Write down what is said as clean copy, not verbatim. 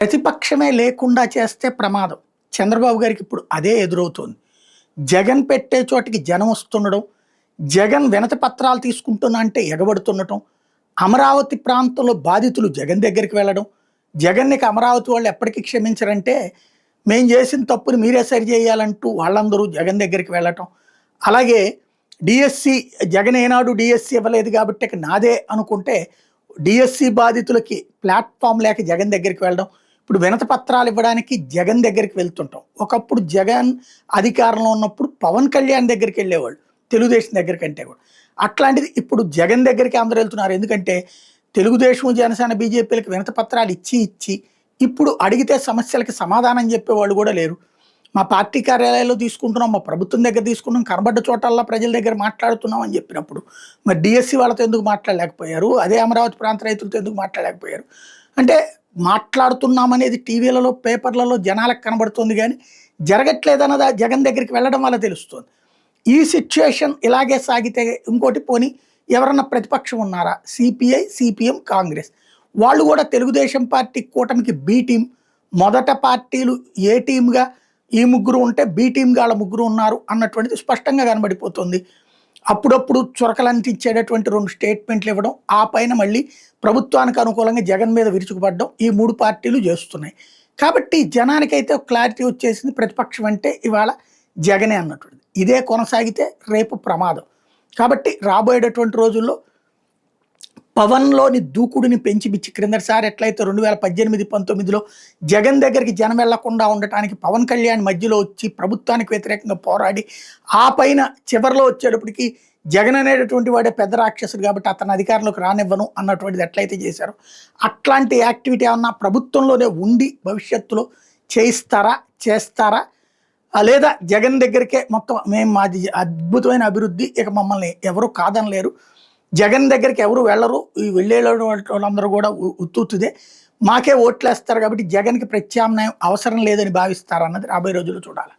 ప్రతిపక్షమే లేకుండా చేస్తే ప్రమాదం. చంద్రబాబు గారికి ఇప్పుడు అదే ఎదురవుతోంది. జగన్ పెట్టే చోటికి జనం వస్తుండడం, జగన్ వినతి పత్రాలు తీసుకుంటున్నా అంటే ఎగబడుతుండటం, అమరావతి ప్రాంతంలో బాధితులు జగన్ దగ్గరికి వెళ్ళడం, జగన్‌కి అమరావతి వాళ్ళు ఎప్పటికీ క్షమించరంటే, మేము చేసిన తప్పుని మీరే సరిచేయాలంటూ వాళ్ళందరూ జగన్ దగ్గరికి వెళ్ళటం. అలాగే డీఎస్సీ జగన్ ఏనాడు డీఎస్సీ ఇవ్వలేదు కాబట్టి ఇక నాదే అనుకుంటే, డీఎస్సీ బాధితులకి ప్లాట్‌ఫామ్ లేక జగన్ దగ్గరికి వెళ్ళడం. ఇప్పుడు వినతి పత్రాలు ఇవ్వడానికి జగన్ దగ్గరికి వెళ్తుంటాం. ఒకప్పుడు జగన్ అధికారంలో ఉన్నప్పుడు పవన్ కళ్యాణ్ దగ్గరికి వెళ్ళేవాళ్ళు, తెలుగుదేశం దగ్గర కంటే కూడా. అట్లాంటిది ఇప్పుడు జగన్ దగ్గరికి అందరూ వెళ్తున్నారు. ఎందుకంటే తెలుగుదేశం, జనసేన, బీజేపీలకు వినతి పత్రాలు ఇచ్చి ఇప్పుడు అడిగితే సమస్యలకి సమాధానం చెప్పేవాళ్ళు కూడా లేరు. మా పార్టీ కార్యాలయాల్లో తీసుకుంటున్నాం, మా ప్రభుత్వం దగ్గర తీసుకున్నాం, కనబడ్డ చోటల్లా ప్రజల దగ్గర మాట్లాడుతున్నాం అని చెప్పినప్పుడు మరి డిఎస్సి వాళ్ళతో ఎందుకు మాట్లాడలేకపోయారు? అదే అమరావతి ప్రాంత రైతులతో ఎందుకు మాట్లాడలేకపోయారు? అంటే మాట్లాడుతున్నామనేది టీవీలలో, పేపర్లలో జనాలకు కనబడుతుంది కానీ జరగట్లేదన్నది జగన్ దగ్గరికి వెళ్ళడం వల్ల తెలుస్తుంది. ఈ సిచ్యుయేషన్ ఇలాగే సాగితే ఇంకోటి పోనీ ఎవరన్నా ప్రతిపక్షం ఉన్నారా? సిపిఐ, సిపిఎం, కాంగ్రెస్ వాళ్ళు కూడా తెలుగుదేశం పార్టీ కూటమికి బి టీం. మొదట పార్టీలు ఏ టీంగా ఈ ముగ్గురు ఉంటే బి టీంగా వాళ్ళ ముగ్గురు ఉన్నారు అన్నటువంటిది స్పష్టంగా కనబడిపోతుంది. అప్పుడప్పుడు చురకలంటించేటటువంటి 2 స్టేట్మెంట్లు ఇవ్వడం, ఆ పైన మళ్ళీ ప్రభుత్వానికి అనుకూలంగా జగన్ మీద విరుచుకుపడడం ఈ 3 పార్టీలు చేస్తున్నాయి. కాబట్టి జనానికైతే ఒక క్లారిటీ వచ్చేసింది, ప్రతిపక్షం అంటే ఇవాళ జగనే అన్నటువంటిది. ఇదే కొనసాగితే రేపు ప్రమాదం. కాబట్టి రాబోయేటటువంటి రోజుల్లో పవన్‌లోని దూకుడుని పెంచి క్రిందటిసారి ఎట్లయితే 2018, 19లో జగన్ దగ్గరికి జనం వెళ్లకుండా ఉండటానికి పవన్ కళ్యాణ్ మధ్యలో వచ్చి ప్రభుత్వానికి వ్యతిరేకంగా పోరాడి, ఆ పైన చివరిలో వచ్చేటప్పటికి జగన్ అనేటటువంటి వాడే పెద్ద రాక్షసుడు కాబట్టి అతను అధికారంలోకి రానివ్వను అన్నటువంటిది ఎట్లయితే చేశారో, అట్లాంటి యాక్టివిటీ ఏమన్నా ప్రభుత్వంలోనే ఉండి భవిష్యత్తులో చేస్తారా? లేదా జగన్ దగ్గరికే మొత్తం మేము మాది అద్భుతమైన అభివృద్ధి, ఇక మమ్మల్ని ఎవరు కాదనలేరు, జగన్ దగ్గరికి ఎవరు వెళ్ళరు, ఈ వెళ్ళే వాళ్ళందరూ కూడా ఉత్తుత్తుదే, మాకే ఓట్లేస్తారు కాబట్టి జగన్కి ప్రత్యామ్నాయం అవసరం లేదని భావిస్తారన్నది రాబోయే రోజుల్లో చూడాలి.